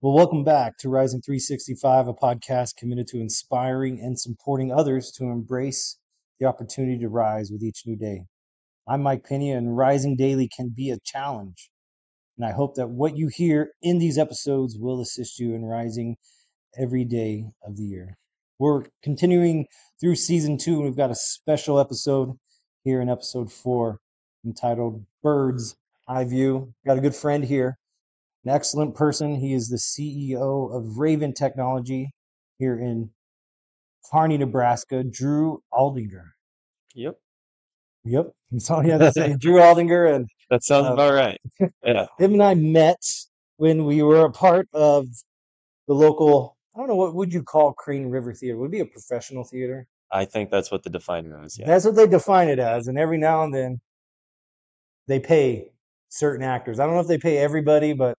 Well, welcome back to Rising 365, a podcast committed to inspiring and supporting others to embrace the opportunity to rise with each new day. I'm Mike Pena, and rising daily can be a challenge. And I hope that what you hear in these episodes will assist you in rising every day of the year. We're continuing through season 2, and we've got a special episode here in episode 4 entitled Birds Eyeview. Got a good friend here, an excellent person. He is the CEO of Raven Technology here in Kearney, Nebraska, Drew Aldinger. Yep. Yep, that's all he had to say. Drew Aldinger, and That sounds uh, about right. Yeah, him and I met when we were a part of the local, I don't know, what would you call Crane River Theater? Would it be a professional theater? I think that's what the definer is. Yeah. That's what they define it as. And every now and then they pay certain actors. I don't know if they pay everybody, but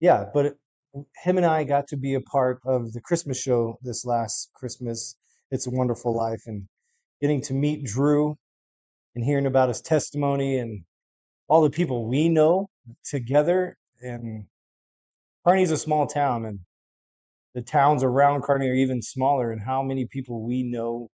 yeah, him and I got to be a part of the Christmas show this last Christmas. It's a Wonderful Life, and getting to meet Drew and hearing about his testimony and all the people we know together. And Kearney's a small town, and the towns around Kearney are even smaller. And how many people we know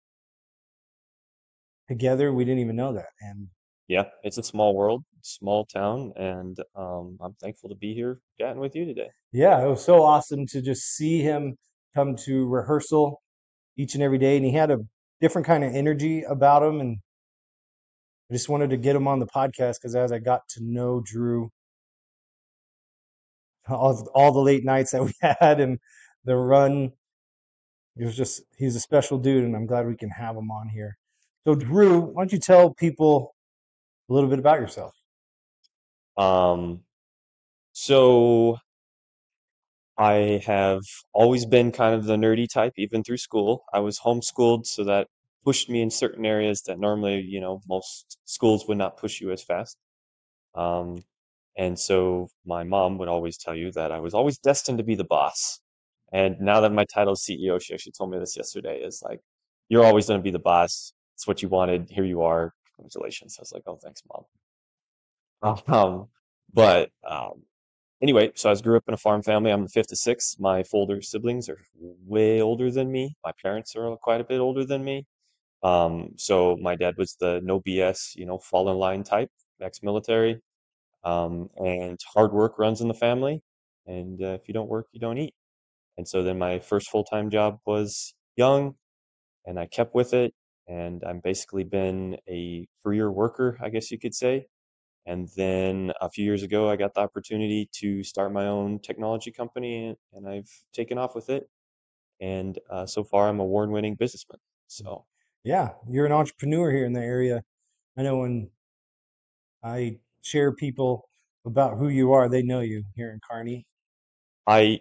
together, we didn't even know that. And Yeah, it's a small world, small town, and I'm thankful to be here chatting with you today. yeah, it was so awesome to just see him come to rehearsal each and every day. And he had a different kind of energy about him. And I just wanted to get him on the podcast because as I got to know Drew, all the late nights that we had and the run, it was just, he's a special dude. And I'm glad we can have him on here. So, Drew, why don't you tell people a little bit about yourself? Um, so I have always been kind of the nerdy type, even through school. I was homeschooled, so that pushed me in certain areas that normally, most schools would not push you as fast. Um, and so my mom would always tell you that I was always destined to be the boss. And now that my title is CEO, she actually told me this yesterday, is like, you're always going to be the boss. It's what you wanted. Here you are. Congratulations. I was like, oh, thanks, mom. Um, but anyway, so I grew up in a farm family. I'm the fifth of six. My older siblings are way older than me. My parents are quite a bit older than me. So my dad was the no BS, fall in line type, ex-military. And hard work runs in the family. And if you don't work, you don't eat. And so then my first full-time job was young, and I kept with it. And I've basically been a career worker, I guess you could say. And then a few years ago, I got the opportunity to start my own technology company, and I've taken off with it. And so far, I'm a award-winning businessman. So Yeah, you're an entrepreneur here in the area. I know when I share people about who you are, they know you here in Kearney. I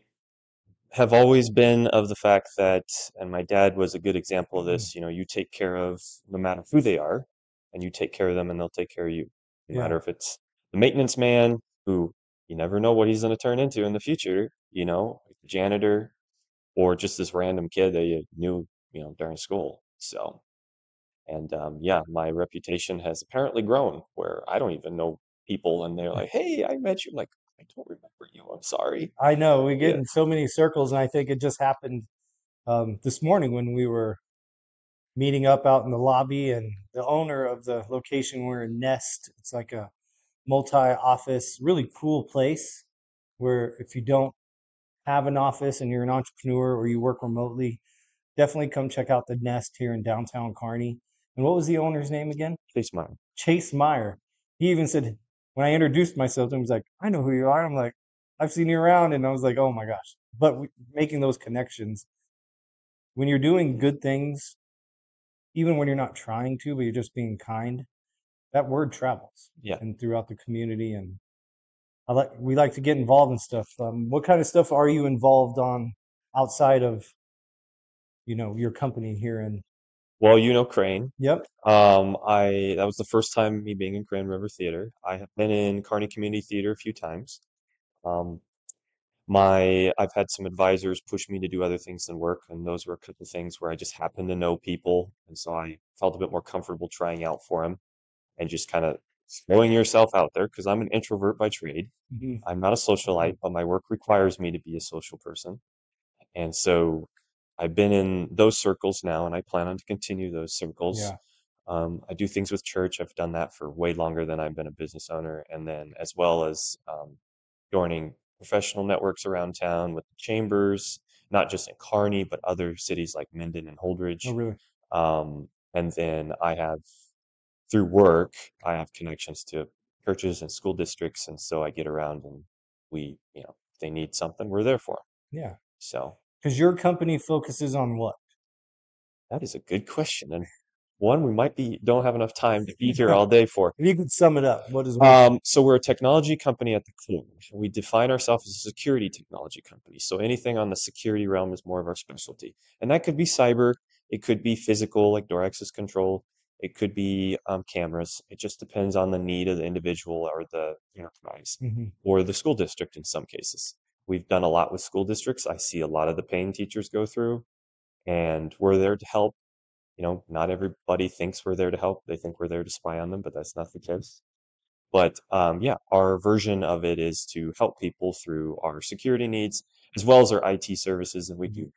have always been of the fact that, and my dad was a good example of this, you take care of no matter who they are, and you take care of them and they'll take care of you. No Yeah. matter if it's the maintenance man who you never know what he's going to turn into in the future, the janitor, or just this random kid that you knew, during school. So, and yeah, my reputation has apparently grown where I don't even know people and they're like, hey, I met you. I'm like, I don't remember you. I'm sorry. I know we get Yeah. in so many circles, and I think it just happened this morning when we were meeting up out in the lobby, and the owner of the location we're in, Nest. It's like a multi-office, really cool place where if you don't have an office and you're an entrepreneur or you work remotely, definitely come check out the Nest here in downtown Kearney. And what was the owner's name again? Chase mine. Chase Meyer. He even said, when I introduced myself to him, he was like, I know who you are. I'm like, I've seen you around. And I was like, oh my gosh. But making those connections, when you're doing good things, even when you're not trying to, but you're just being kind, that word travels Yeah. and throughout the community. And we like to get involved in stuff. What kind of stuff are you involved on outside of, your company here in? Well, Crane. Yep. I that was the first time me being in Grand River Theater. I have been in Kearney Community Theater a few times. Um, I've had some advisors push me to do other things than work, and those were a couple of things where I just happened to know people, and so I felt a bit more comfortable trying out for them and just kind of throwing yourself out there because I'm an introvert by trade. Hmm. I'm not a socialite, but my work requires me to be a social person. And so I've been in those circles now, and I plan on to continue those circles. Yeah. I do things with church. I've done that for way longer than I've been a business owner. And then as well as joining professional networks around town with the chambers, not just in Kearney, but other cities like Minden and Oh, Holdridge. really? And then through work, I have connections to churches and school districts. And so I get around and if they need something, we're there for them. Yeah. So Because your company focuses on what? that is a good question. And one we might be don't have enough time to be here If all day for. you could sum it up, what is Working? So we're a technology company at the core. We define ourselves as a security technology company. So anything on the security realm is more of our specialty. And that could be cyber, it could be physical, like door access control, it could be cameras. It just depends on the need of the individual or the enterprise Hmm. or the school district in some cases. We've done a lot with school districts. I see a lot of the pain teachers go through, and we're there to help. Not everybody thinks we're there to help. They think we're there to spy on them, but that's not the case. But yeah, our version of it is to help people through our security needs as well as our IT services. And we Hmm. do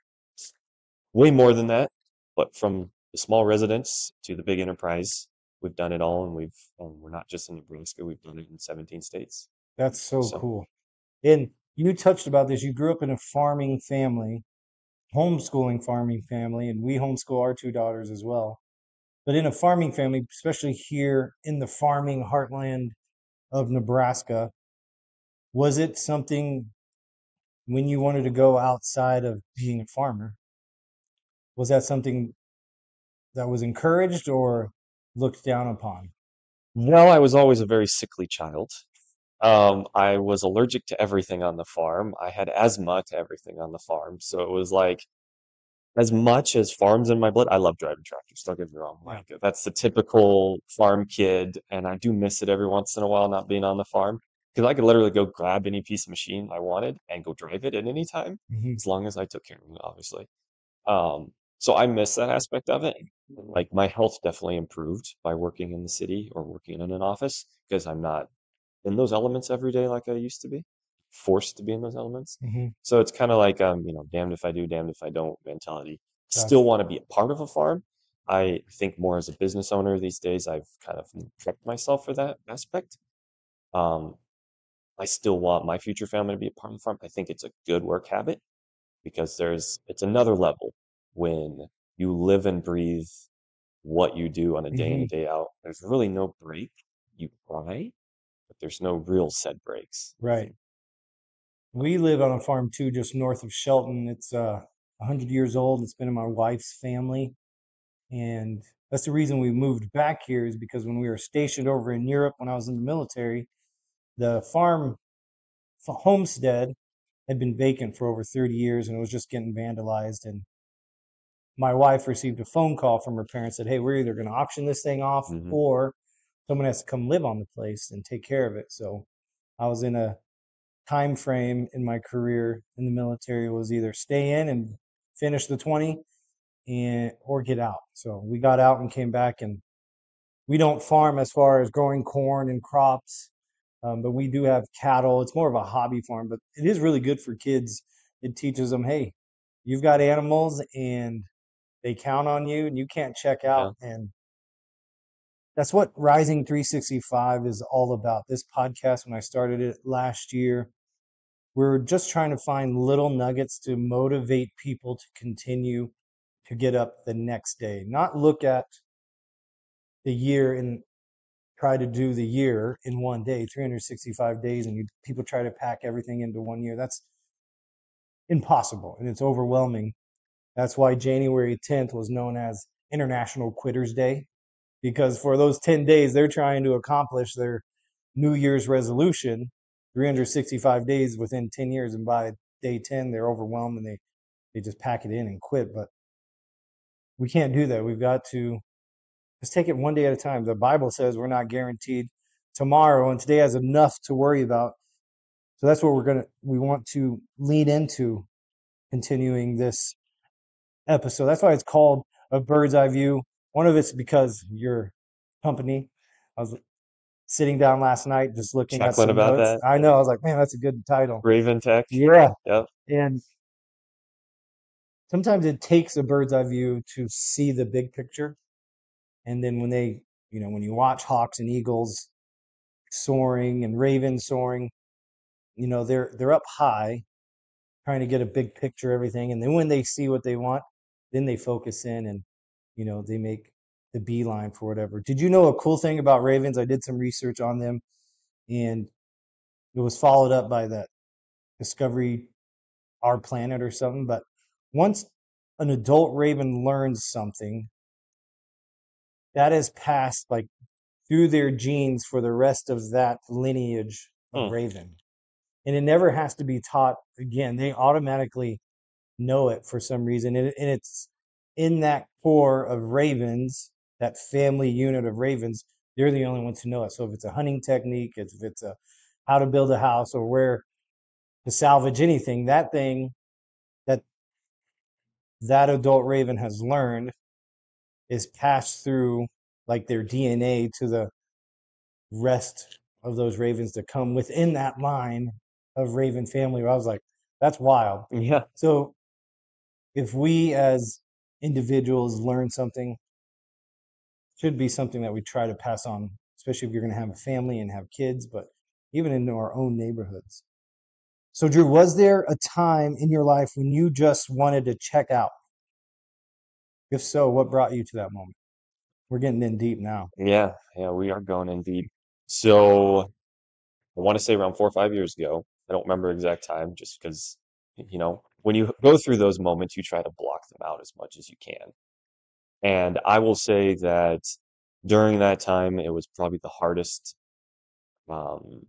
way more than that. But from the small residents to the big enterprise, we've done it all. And we're not just in Nebraska, we've done it in 17 states. That's so So, cool. And you touched about this. You grew up in a farming family, homeschooling farming family, and we homeschool our two daughters as well. But in a farming family, especially here in the farming heartland of Nebraska, was it something when you wanted to go outside of being a farmer? Was that something that was encouraged or looked down upon? no, I was always a very sickly child. I was allergic to everything on the farm. I had asthma to everything on the farm. So it was like, as much as farms in my blood, I love driving tractors. Don't get me wrong. Yeah. Like that's the typical farm kid, and I do miss it every once in a while not being on the farm because I could literally go grab any piece of machine I wanted and go drive it at any time, Hmm. as long as I took care of it, obviously. So I miss that aspect of it. Like my health definitely improved by working in the city or working in an office because I'm not in those elements every day like I used to be, forced to be in those elements. Hmm. So it's kind of like damned if I do, damned if I don't mentality. Still Gotcha. want to be a part of a farm. I think more as a business owner these days, I've kind of prepped myself for that aspect. Um, I still want my future family to be a part of the farm. I think it's a good work habit because it's another level when you live and breathe what you do on a day in Hmm. and day out. There's really no break. You try, but there's no real set breaks. Right. We live on a farm too, just north of Shelton. It's 100 years old. It's been in my wife's family. And that's the reason we moved back here is because when we were stationed over in Europe when I was in the military, the homestead had been vacant for over 30 years and it was just getting vandalized. And my wife received a phone call from her parents that, hey, we're either going to auction this thing off Hmm. or someone has to come live on the place and take care of it. So I was in a time frame in my career in the military was either stay in and finish the 20 and or get out. So we got out and came back and we don't farm as far as growing corn and crops, but we do have cattle. It's more of a hobby farm, but it is really good for kids. It teaches them, hey, you've got animals and they count on you and you can't check out. Yeah. And that's what Rising 365 is all about. This podcast, when I started it last year, we're just trying to find little nuggets to motivate people to continue to get up the next day, not look at the year and try to do the year in one day, 365 days, and people try to pack everything into one year. That's impossible and it's overwhelming. That's why January 10th was known as International Quitters Day, because for those 10 days, they're trying to accomplish their New Year's resolution, 365 days within 10 years. And by day 10, they're overwhelmed and they just pack it in and quit. But we can't do that. We've got to just take it one day at a time. The Bible says we're not guaranteed tomorrow, and today has enough to worry about. So that's what we want to lean into continuing this episode. That's why it's called A Bird's Eye View. One of it's because your company. I was sitting down last night, just looking at Chuckling some about notes. that. I know, I was like, man, that's a good title. Raven Tech. Yeah. Yep. And sometimes it takes a bird's eye view to see the big picture. And then when they, when you watch hawks and eagles soaring and ravens soaring, they're up high trying to get a big picture of everything. And then when they see what they want, then they focus in and, they make the beeline for whatever. Did you know a cool thing about ravens? I did some research on them, and it was followed up by that Discovery Our Planet or something. But once an adult raven learns something, that is passed like through their genes for the rest of that lineage of Hmm. raven. And it never has to be taught again. They automatically know it for some reason. And it's in that core of ravens, that family unit of ravens, they're the only ones who know it. So if it's a hunting technique, if it's a how to build a house or where to salvage anything, that thing that that adult raven has learned is passed through like their DNA to the rest of those ravens to come within that line of raven family. I was like, that's wild. Yeah. So if we as individuals learn something, it should be something that we try to pass on, especially if you're going to have a family and have kids, but even in our own neighborhoods. So, Drew, was there a time in your life when you just wanted to check out? If so, what brought you to that moment? We're getting in deep now. Yeah. Yeah. We are going in deep. So I want to say around 4 or 5 years ago. I don't remember exact time just because, when you go through those moments, you try to block them out as much as you can. And I will say that during that time, it was probably the um,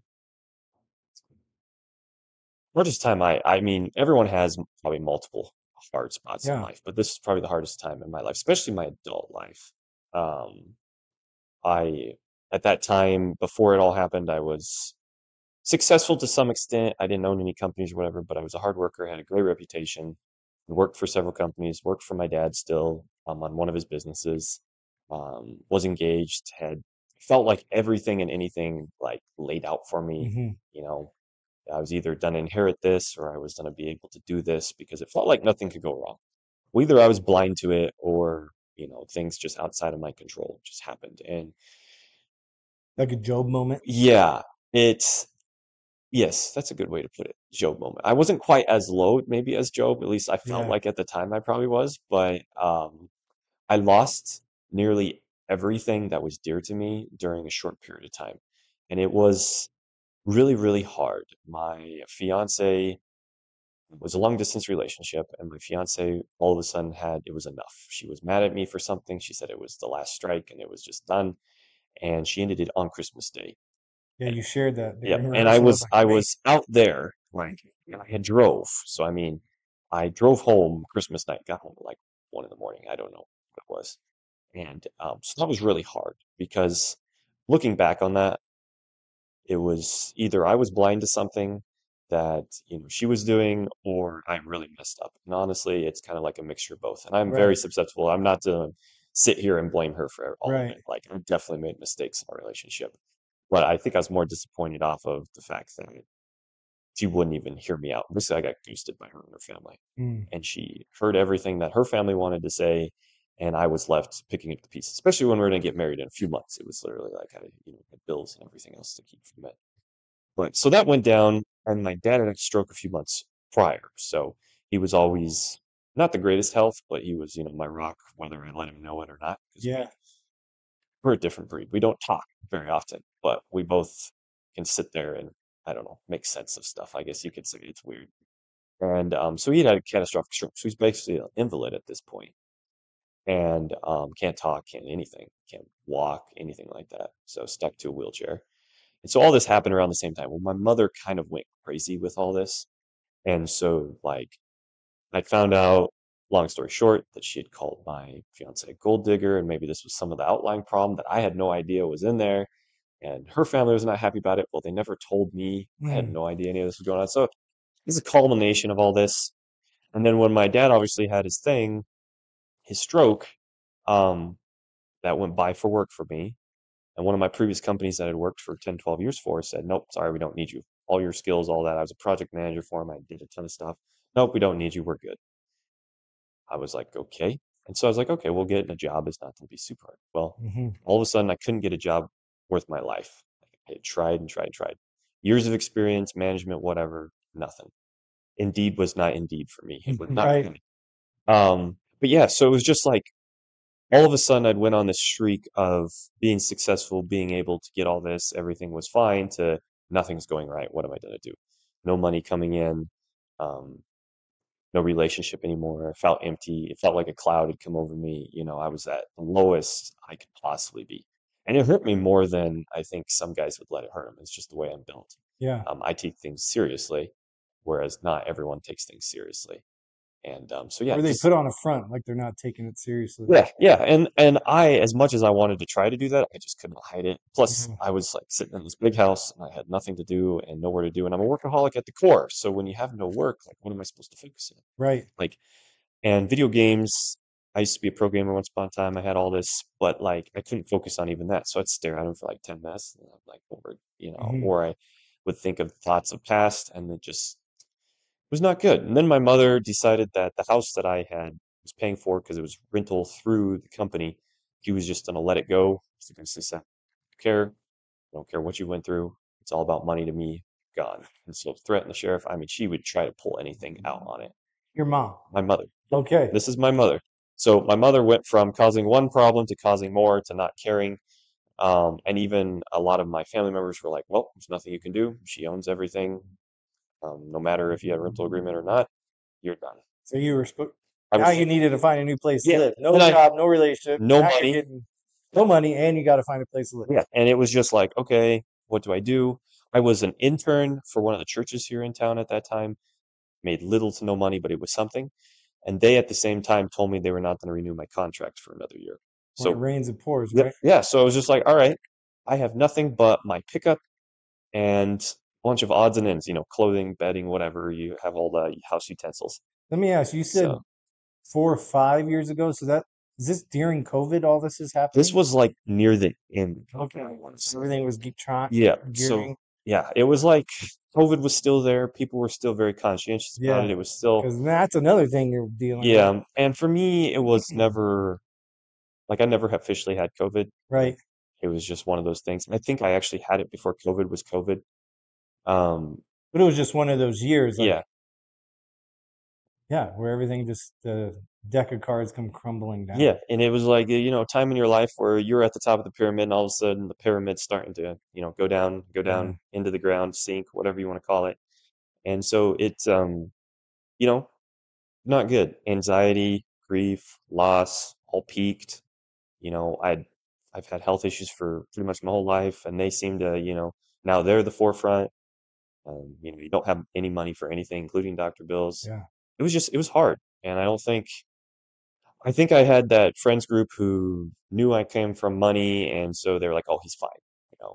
hardest time I mean, everyone has probably multiple hard spots in Yeah. life, but this is probably the hardest time in my life, especially my adult life. Um, I, at that time, before it all happened, I was successful to some extent. I didn't own any companies or whatever, but I was a hard worker, had a great reputation, worked for several companies, worked for my dad still, on one of his businesses, was engaged, had felt like everything and anything like laid out for me. Hmm. You know, I was either going to inherit this or I was going to be able to do this because it felt like nothing could go wrong. Well, either I was blind to it or, things just outside of my control just happened. And Like a Job moment. yeah, it's, yes, that's a good way to put it. Job moment. I wasn't quite as low maybe as Job, at least I felt Yeah. like at the time I probably was, but I lost nearly everything that was dear to me during a short period of time. And it was really, really hard. My fiance was a long distance relationship, and my fiance all of a sudden had it was enough. She was mad at me for something. She said it was the last strike and it was just done. And she ended it on Christmas Day. Yeah, And you shared that yep. during And rehearsal. I I was was like, I wait. was out there like I had drove. So I mean, I drove home Christmas night, got home at like 1 in the morning. I don't know what it was. And so that was really hard because looking back on that, it was either I was blind to something that, she was doing, or I really messed up. And honestly, it's kind of like a mixture of both. And I'm very Right. susceptible. I'm not to sit here and blame her for all of Right. it. Like, I definitely made mistakes in our relationship. But I think I was more disappointed off of the fact that she wouldn't even hear me out. Basically, I got ghosted by her and her family. Mm. And she heard everything that her family wanted to say, and I was left picking up the pieces, especially when we are going to get married in a few months. It was literally like I, had bills and everything else to keep from it. But so that went down, and my dad had a stroke a few months prior. So he was always not the greatest health, but he was, my rock, whether I let him know it or not, because Yeah. we're a different breed. We don't talk very often, but we both can sit there and, I don't know, make sense of stuff. I guess you could say it's weird. And so he had a catastrophic stroke. So he's basically an invalid at this point and can't talk, can't anything, can't walk, anything like that. So stuck to a wheelchair. And so all this happened around the same time. Well, my mother kind of went crazy with all this. And so, like, I found out, long story short, that she had called my fiance a gold digger, and maybe this was some of the outlying problem that I had no idea was in there. And her family was not happy about it. Well, they never told me. I had Mm. no idea any of this was going on. So it was a culmination of all this. And then when my dad obviously had his thing, his stroke, um, that went by for work for me. And one of my previous companies that I'd worked for 10, 12 years for said, nope, sorry, we don't need you. All your skills, all that. I was a project manager for them. I did a ton of stuff. Nope, we don't need you. We're good. I was like, okay. And so I was like, okay, well, getting a job is not going to be super hard. Well, Hmm. all of a sudden, I couldn't get a job worth my life. I had tried and tried and tried. Years of experience, management, whatever, nothing. Indeed was not Indeed for me. It was not Right. good. But yeah, so it was just like all of a sudden I'd went on this streak of being successful, being able to get all this, everything was fine, to nothing's going right. What am I going to do? No money coming in, um, no relationship anymore. I felt empty. It felt like a cloud had come over me. I was at the lowest I could possibly be. And it hurt me more than I think some guys would let it hurt them. It's just the way I'm built. Yeah. I take things seriously, whereas not everyone takes things seriously. And so yeah, Or they just put on a front like they're not taking it seriously. yeah, and I, as much as I wanted to try to do that, I just couldn't hide it. Plus, Yeah. I was like sitting in this big house and I had nothing to do and nowhere to do, and I'm a workaholic at the core. So when you have no work, like what am I supposed to focus on? Right. Like, and video games, I used to be a pro gamer once upon a time. I had all this, but like I couldn't focus on even that. So I'd stare at them for like 10 minutes and I'm like bored, Hmm. or I would think of thoughts of past and it just was not good. And then my mother decided that the house that I had was paying for because it was rental through the company, she was just gonna let it go. So basically said, I don't care what you went through. It's all about money to me. Gone. And so threatened the sheriff. I mean, she would try to pull anything out on it. Your mom. My mother. Yep. Okay. This is my mother. So my mother went from causing one problem to causing more to not caring. And even a lot of my family members were like, well, there's nothing you can do. She owns everything. No matter if you had a rental agreement or not, you're done. So you were I now was, you needed to find a new place to yeah, live. No and I, job, no relationship. no Now you're money. getting no money and you got to find a place to live. Yeah. And it was just like, okay, what do I do? I was an intern for one of the churches here in town at that time, made little to no money, but it was something. And they at the same time told me they were not going to renew my contract for another year. When it So, rains, it pours, yep, right? yeah. So I was just like, all right, I have nothing but my pickup and a bunch of odds and ends, clothing, bedding, whatever. You have all the house utensils. Let me ask you, you said So 4 or 5 years ago. So that is this during COVID, all this is this happening? was like near the end, Okay. I want to say. Everything was Yeah. So gearing. yeah, it was like COVID was still there. People were still very conscientious about it. Yeah. It was still, Because that's another thing you're dealing with. yeah. And for me, it was never like I never officially had COVID. Right. It was just one of those things. I think I actually had it before COVID was COVID. Um, But it was just one of those years, like, yeah, yeah, where everything just, the deck of cards come crumbling down. yeah. And it was like, time in your life where you're at the top of the pyramid and all of a sudden the pyramid's starting to, go Yeah. down into the ground, sink, whatever you want to call it. And so it's, you know, not good. Anxiety, grief, loss, all peaked. I've had health issues for pretty much my whole life, and they seem to, now they're the forefront. You don't have any money for anything, including doctor bills. Yeah. It was hard, and I think I had that friends group who knew I came from money, and so they were like, "Oh, he's fine."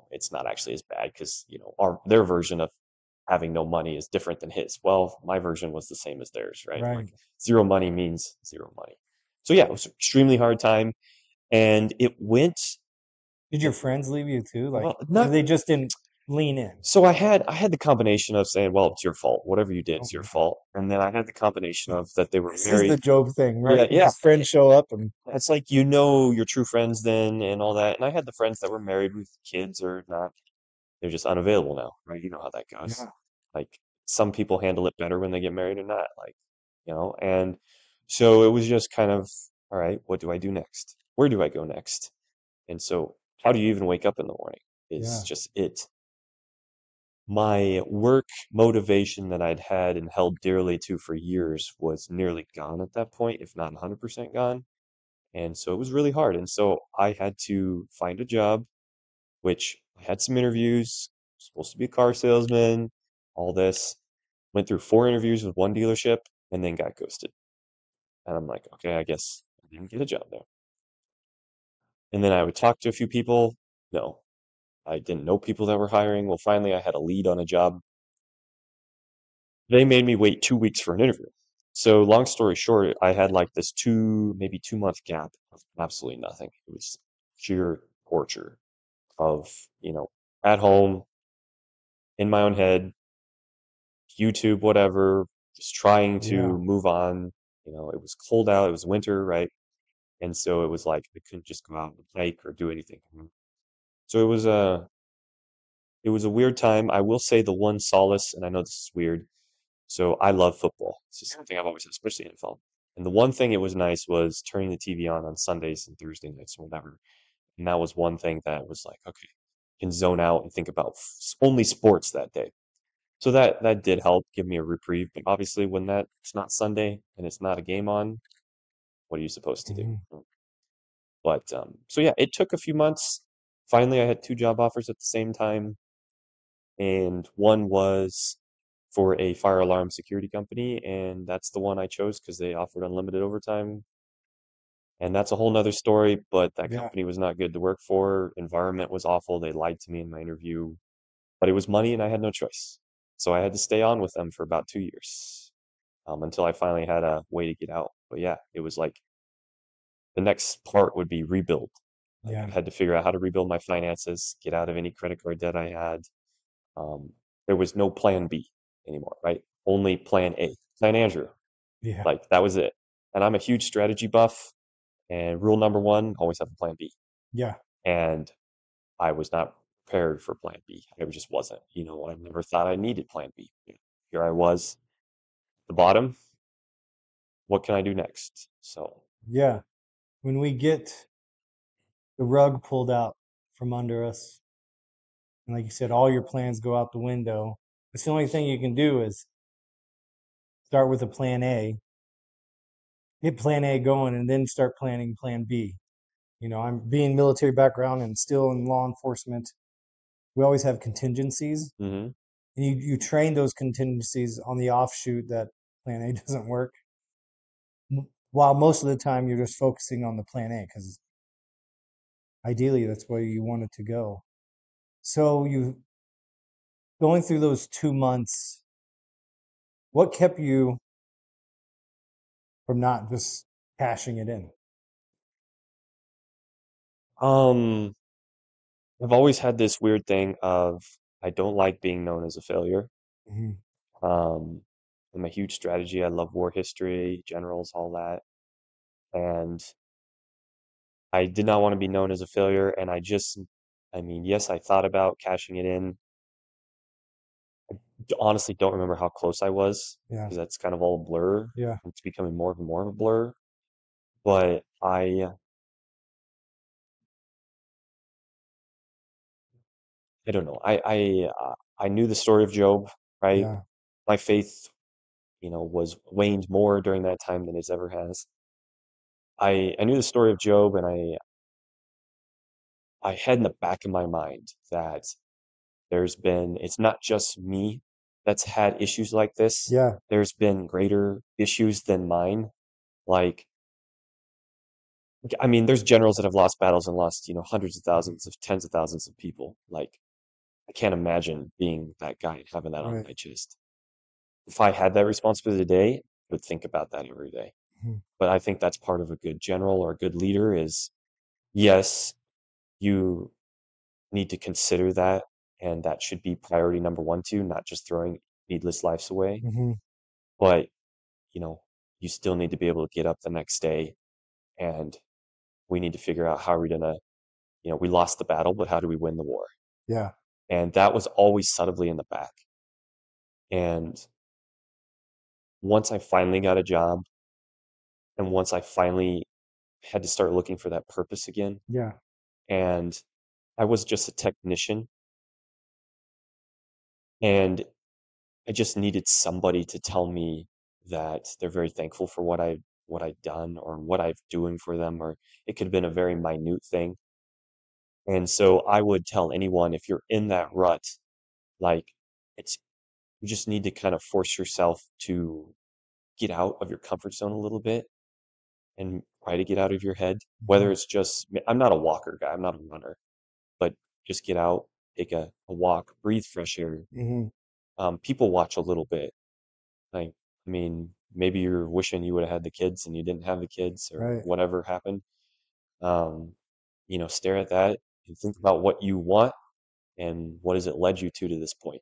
It's not actually as bad because their version of having no money is different than his. Well, my version was the same as theirs, right? Right. Like zero money means zero money. So yeah, it was an extremely hard time, and it went Did your friends leave you too? Like, well. or Not they just didn't lean in? so I had the combination of saying, "Well, it's your fault. Whatever you did, Oh it's my your God. fault," and then I had the combination of that they were This is married. the Job thing, right? Yeah, yeah. His friends show up and It's like your true friends then and all that. And I had the friends that were married with kids or not. They're just unavailable now, right? You know how that goes. yeah, Like some people handle it better when they get married or not. And so it was just kind of, all right, what do I do next? Where do I go next? And so how do you even wake up in the morning is yeah, just it. My work motivation that I'd had and held dearly to for years was nearly gone at that point, if not 100% gone. And so it was really hard. And so I had to find a job, which I had some interviews, supposed to be a car salesman, all this. Went through 4 interviews with one dealership and then got ghosted. And I'm like, okay, I guess I didn't get a job there. And then I would talk to a few people. No, I didn't know people that were hiring. Well, finally, I had a lead on a job. They made me wait 2 weeks for an interview. So long story short, I had like this maybe 2 month gap of absolutely nothing. It was sheer torture. of, you know, at home in my own head, YouTube, whatever, just trying Yeah. to move on. You know, it was cold out, it was winter, right? And so it was like I couldn't just go out and hike or do anything. So it was a weird time. I will say the one solace, and I know this is weird. So I love football. It's just something I've always had, especially NFL. And the one thing it was nice was turning the TV on Sundays and Thursday nights or whatever. And that was one thing that was like, okay, can zone out and think about only sports that day. So that did help give me a reprieve. But obviously, when that it's not Sunday and it's not a game on, what are you supposed to do? Hmm. But so yeah, it took a few months. Finally, I had two job offers at the same time, and one was for a fire alarm security company, and that's the one I chose because they offered unlimited overtime. And that's a whole nother story, but that Yeah. company was not good to work for. Environment was awful. They lied to me in my interview, but it was money and I had no choice. So I had to stay on with them for about 2 years, until I finally had a way to get out. But yeah, it was like the next part would be rebuild. Like I Yeah. had to figure out how to rebuild my finances, get out of any credit card debt I had. Um, there was no plan B anymore, right? Only plan A, plan Andrew. Yeah. Like that was it. And I'm a huge strategy buff. And rule number one, always have a plan B. Yeah. And I was not prepared for plan B. I just wasn't. You know, I never thought I needed plan B. Here I was, at the bottom. What can I do next? So, Yeah. When we get the rug pulled out from under us, and like you said, all your plans go out the window, it's the only thing you can do is start with a plan A, get plan A going, and then start planning plan B. You know, I'm being military background and still in law enforcement. We always have contingencies, hmm and you train those contingencies on the offshoot that plan A doesn't work. While most of the time you're just focusing on the plan A because ideally that's where you want it to go. So you going through those 2 months, what kept you from not just cashing it in? um, I've always had this weird thing of I don't like being known as a failure. Hmm. Um, I'm a huge strategy. I love war history, generals, all that. And I did not want to be known as a failure. And I mean, yes, I thought about cashing it in. Honestly don't remember how close I was Yeah. because that's kind of all a blur. Yeah. It's becoming more and more of a blur. But I don't know. I knew the story of Job, right? Yeah. My faith, was waned more during that time than it ever has. I knew the story of Job, and I had in the back of my mind that it's not just me that's had issues like this. Yeah. There's been greater issues than mine. Like, I mean, there's generals that have lost battles and lost, hundreds of Mhm. thousands of tens of thousands of people. Like, I can't imagine being that guy and having that on Right. my chest. If I had that responsibility today, I would think about that every day. Mhm. But I think that's part of a good general or a good leader is, yes, you need to consider that, and that should be priority number one too, not just throwing needless lives away. Mhm. But, you know, you still need to be able to get up the next day, and we need to figure out how are we gonna, we lost the battle, but how do we win the war? Yeah. And that was always subtly in the back. And once I finally got a job and once I finally had to start looking for that purpose again, Yeah. and I was just a technician, and I just needed somebody to tell me that they're very thankful for what I've done or what I've doing for them, or it could have been a very minute thing. And so I would tell anyone if you're in that rut, like it's you just need to kind of force yourself to get out of your comfort zone a little bit and try to get out of your head. Whether Mhm. it's just, I'm not a walker guy, I'm not a runner, but just get out, take a walk, breathe fresh air. Mhm. People watch a little bit. Like, I mean, maybe you're wishing you would have had the kids and you didn't have the kids or Right. whatever happened. Um, Stare at that. and think about what you want and what has it led you to this point.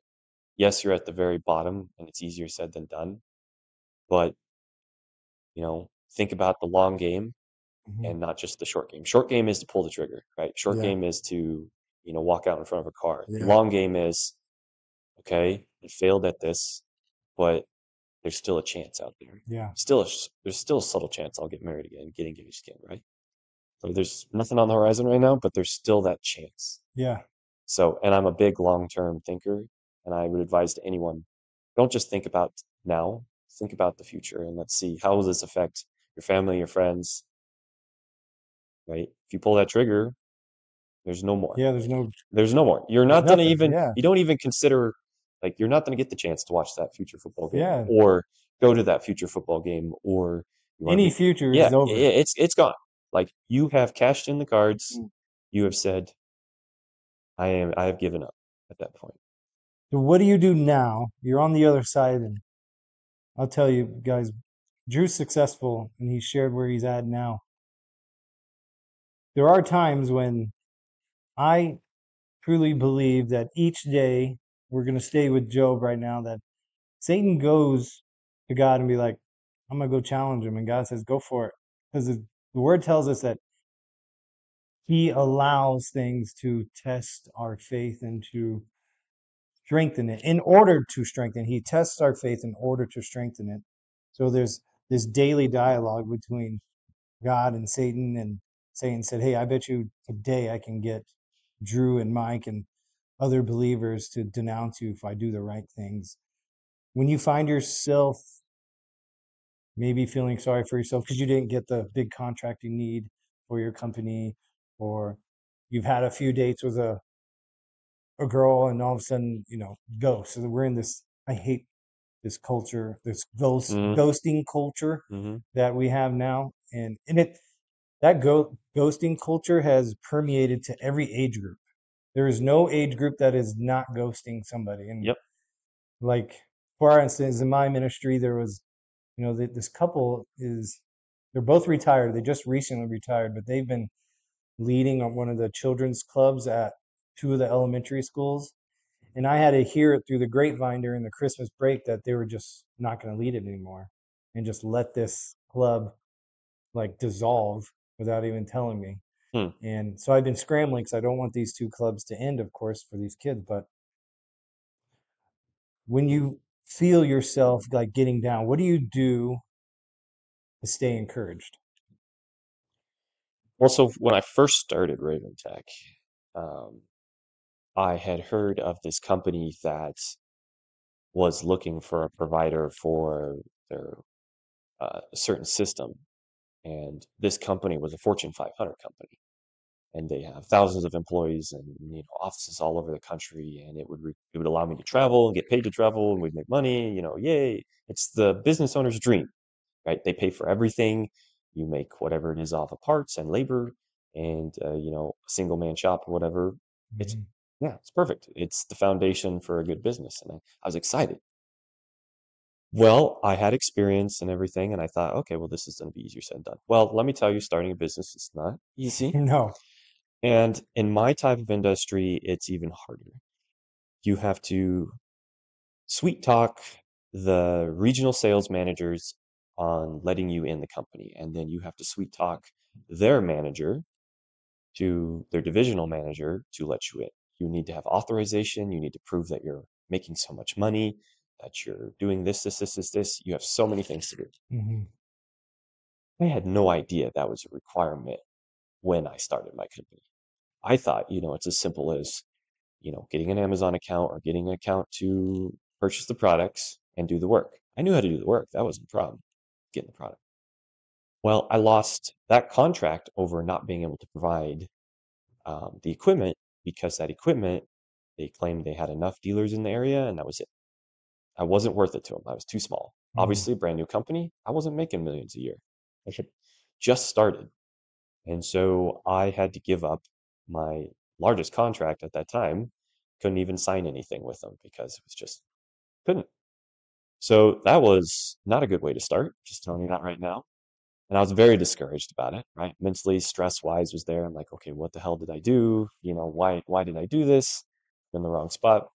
Yes, you're at the very bottom and it's easier said than done, but think about the long game Hmm. and not just the short game. Short game is to pull the trigger, right? Short Yeah. game is to, walk out in front of a car. The Yeah. long game is, okay, I failed at this, but there's still a chance out there. Yeah. There's still a subtle chance I'll get married again, get engaged again, right? So there's nothing on the horizon right now, but there's still that chance. Yeah. So, and I'm a big long-term thinker, and I would advise to anyone, don't just think about now, think about the future, and let's see how will this affect your family, your friends, right? If you pull that trigger, there's no more. Yeah. There's no more. There's nothing. Yeah. You don't even consider, like, you're not going to get the chance to watch that future football game Yeah. or go to that future football game, or you want to Any be, future yeah, is over. it's gone. Like, you have cashed in the cards. Mm. You have said, I have given up at that point. So what do you do now? You're on the other side, and I'll tell you guys, Drew's successful, and he shared where he's at now. There are times when I truly believe that each day, we're going to stay with Job right now, that Satan goes to God and be like, I'm going to go challenge him. And God says, go for it. Because the word tells us that he allows things to test our faith and to strengthen it in order to strengthen. He tests our faith in order to strengthen it. So there's this daily dialogue between God and Satan, and Satan said, hey, I bet you today I can get Drew and Mike and other believers to denounce you if I do the right things. When you find yourself maybe feeling sorry for yourself because you didn't get the big contract you need for your company, or you've had a few dates with a girl and all of a sudden, ghost. So we're in this, I hate this culture, this Mm-hmm. ghosting culture Mm-hmm. that we have now. And ghosting culture has permeated to every age group. There is no age group that is not ghosting somebody. And Yep. like, for instance, in my ministry, there was, this couple they're both retired. They just recently retired, but they've been leading on one of the children's clubs at two of the elementary schools. And I had to hear it through the grapevine during the Christmas break that they were just not going to lead it anymore and just let this club like dissolve without even telling me. Hmm. And so I've been scrambling because I don't want these two clubs to end, of course, for these kids. But when you feel yourself like getting down, what do you do to stay encouraged? Well, so when I first started Raven Tech, um, I had heard of this company that was looking for a provider for their certain system. And this company was a Fortune 500 company. And they have thousands of employees and offices all over the country. And it would allow me to travel and get paid to travel, and we'd make money. Yay! It's the business owner's dream, right? They pay for everything. You make whatever it is off of parts and labor, and a single man shop or whatever. It's Mhm. Yeah, it's perfect. It's the foundation for a good business, and I was excited. Well, I had experience and everything, and I thought, okay, well, this is going to be easier said than done. Well, let me tell you, starting a business is not easy. No. And in my type of industry, it's even harder. You have to sweet talk the regional sales managers on letting you in the company, and then you have to sweet talk their manager to their divisional manager to let you in. You need to have authorization. You need to prove that you're making so much money, that you're doing this. You have so many things to do. Hmm. I had no idea that was a requirement when I started my company. I thought, it's as simple as, getting an Amazon account or getting an account to purchase the products and do the work. I knew how to do the work. That wasn't a problem, getting the product. Well, I lost that contract over not being able to provide the equipment, because that equipment, they claimed they had enough dealers in the area, and that was it. I wasn't worth it to them. I was too small. Hmm. Obviously, a brand new company. I wasn't making millions a year. I had just started. And so I had to give up my largest contract at that time. Couldn't even sign anything with them because it was just couldn't. So that was not a good way to start. Just telling you that right now. And I was very discouraged about it, right? Mentally, stress wise was there. I'm like, okay, what the hell did I do? Why did I do this? In the wrong spot.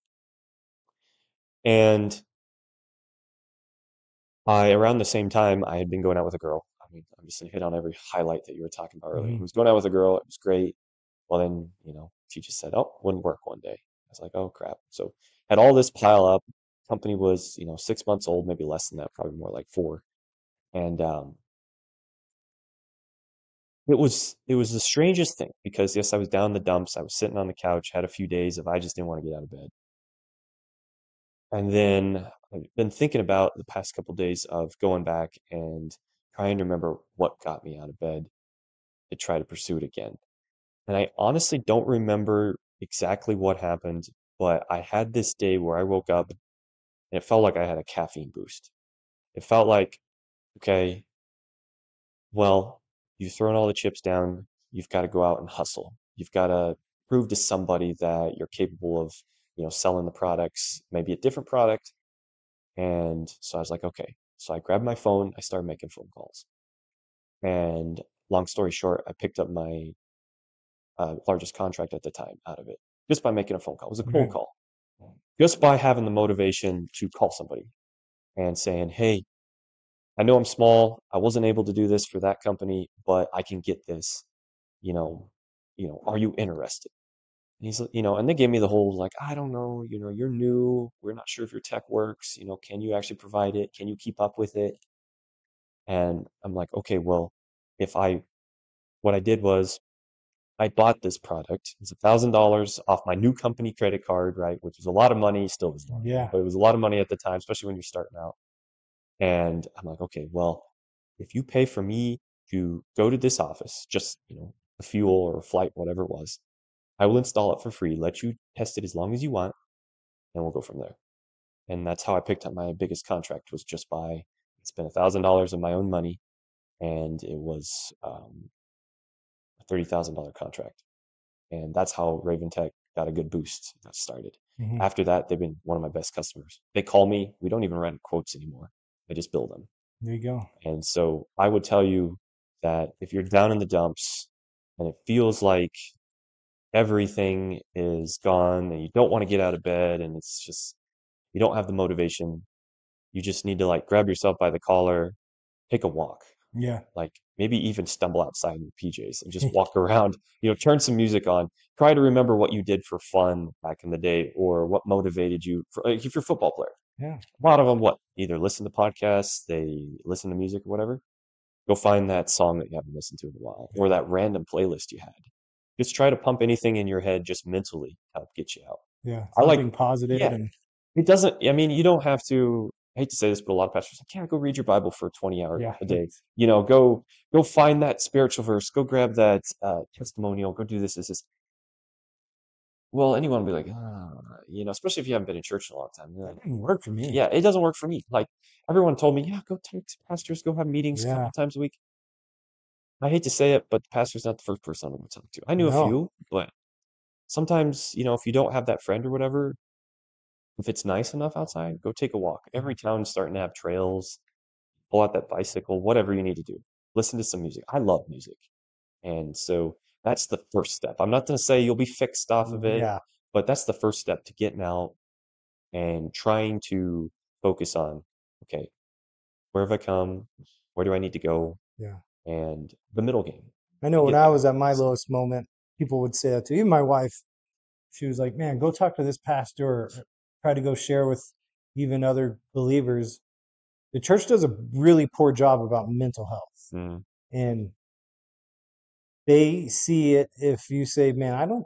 And around the same time, I had been going out with a girl. I mean, I'm just gonna hit on every highlight that you were talking about earlier. I Hmm. was going out with a girl. It was great. Well, then, she just said, oh, wouldn't work one day. I was like, oh, crap. So had all this pile up. Company was, 6 months old, maybe less than that, probably more like 4. And it was the strangest thing because yes, I was down in the dumps. I was sitting on the couch, had a few days of I just didn't want to get out of bed. And then I've been thinking about the past couple days of going back and trying to remember what got me out of bed to try to pursue it again. And I honestly don't remember exactly what happened, but I had this day where I woke up and it felt like I had a caffeine boost. It felt like, okay, well, you've thrown all the chips down. You've got to go out and hustle. You've got to prove to somebody that you're capable of, selling the products, maybe a different product. And so I was like, okay. So I grabbed my phone. I started making phone calls. And long story short, I picked up my largest contract at the time out of it just by making a phone call. It was a cold Right. call. Just by having the motivation to call somebody and saying, hey, I know I'm small. I wasn't able to do this for that company, but I can get this. You know, are you interested? And and they gave me the whole like, I don't know, you're new. We're not sure if your tech works. Can you actually provide it? Can you keep up with it? And I'm like, okay, well, if I, what I did was I bought this product. It's $1,000 off my new company credit card, right? Which was a lot of money, still is a lot of money, Yeah. but it was a lot of money at the time, especially when you're starting out. And I'm like, okay, well, if you pay for me to go to this office, just, a fuel or a flight, whatever it was, I will install it for free, let you test it as long as you want, and we'll go from there. And that's how I picked up my biggest contract was just by spent $1,000 of my own money, and it was a $30,000 contract. And that's how Raven Tech got a good boost that started. Hmm. After that, they've been one of my best customers. They call me. We don't even write quotes anymore. I just build them. There you go. And so I would tell you that if you're down in the dumps and it feels like everything is gone and you don't want to get out of bed and it's just you don't have the motivation, you just need to like grab yourself by the collar, take a walk, Yeah. like maybe even stumble outside in your PJs and just walk around, turn some music on, try to remember what you did for fun back in the day or what motivated you for, like if you're a football player. Yeah. A lot of them what either listen to podcasts, they listen to music or whatever. Go find that song that you haven't listened to in a while or Yeah. that random playlist you had. Just try to pump anything in your head just mentally to help get you out. Yeah. I like, Something positive yeah, and it doesn't, I mean, you don't have to, I hate to say this, but a lot of pastors like, yeah, go read your Bible for 20 hours yeah. a day. Go find that spiritual verse, go grab that testimonial, go do this. Well, anyone will be like, especially if you haven't been in church in a long time. You're That like, didn't work for me. yeah, it doesn't work for me. Like everyone told me, yeah, go talk to pastors, go have meetings a Yeah. couple times a week. I hate to say it, but the pastor's not the first person I'm going to talk to. I knew a No. few, but sometimes, if you don't have that friend or whatever, if it's nice enough outside, go take a walk. Every town's starting to have trails. Pull out that bicycle, whatever you need to do. Listen to some music. I love music. And so that's the first step. I'm not going to say you'll be fixed off of it, Yeah. but that's the first step to getting out and trying to focus on, okay, where have I come? Where do I need to go? Yeah. And the middle game I to know when get I there. was at my So, lowest moment, people would say that to even my wife. She was like, "Man, go talk to this pastor or try to go share with even other believers." The church does a really poor job about mental health. mm, And they see it if you say, "Man, I don't,